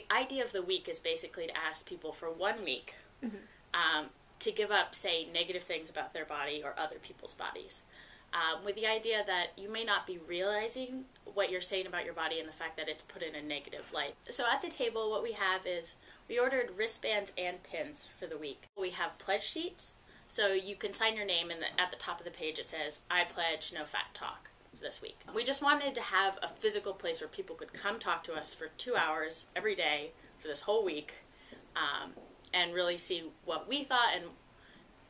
the idea of the week is basically to ask people for 1 week to give up, say, negative things about their body or other people's bodies, with the idea that you may not be realizing what you're saying about your body and the fact that it's put in a negative light. So at the table, what we have is we ordered wristbands and pins for the week. We have pledge sheets, so you can sign your name, and at the top of the page it says, "I pledge no fat talk" this week. We just wanted to have a physical place where people could come talk to us for 2 hours every day for this whole week, and really see what we thought, and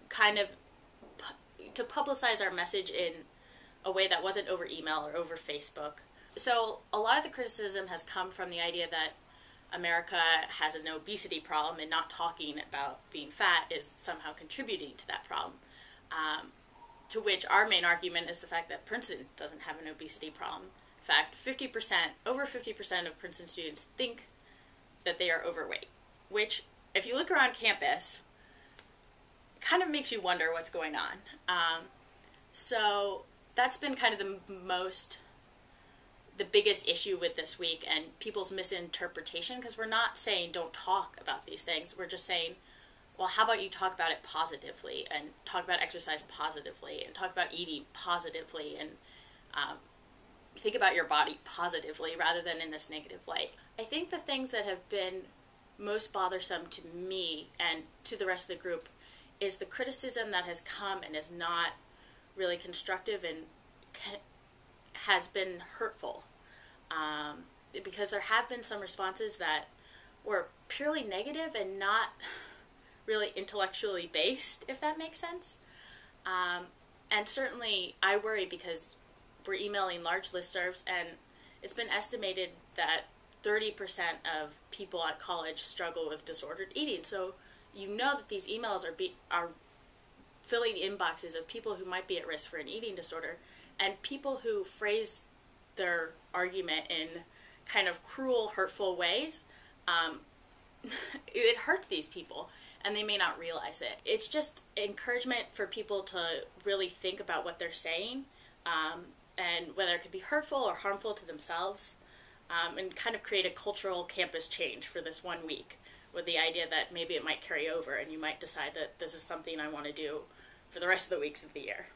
kind of to publicize our message in a way that wasn't over email or over Facebook. So a lot of the criticism has come from the idea that America has an obesity problem, and not talking about being fat is somehow contributing to that problem. To which our main argument is the fact that Princeton doesn't have an obesity problem. In fact, over 50% of Princeton students think that they are overweight, which, if you look around campus, kind of makes you wonder what's going on. So that's been kind of the biggest issue with this week, and people's misinterpretation, because we're not saying don't talk about these things. We're just saying, well, how about you talk about it positively, and talk about exercise positively, and talk about eating positively, and think about your body positively rather than in this negative light. I think the things that have been most bothersome to me and to the rest of the group is the criticism that has come and is not really constructive and has been hurtful. Because there have been some responses that were purely negative and not really intellectually based, if that makes sense. And certainly I worry because we're emailing large listservs, and it's been estimated that 30% of people at college struggle with disordered eating. So you know that these emails are filling inboxes of people who might be at risk for an eating disorder, and people who phrase their argument in kind of cruel, hurtful ways. It hurts these people, and they may not realize it. It's just encouragement for people to really think about what they're saying, and whether it could be hurtful or harmful to themselves, and kind of create a cultural campus change for this 1 week, with the idea that maybe it might carry over and you might decide that this is something I want to do for the rest of the weeks of the year.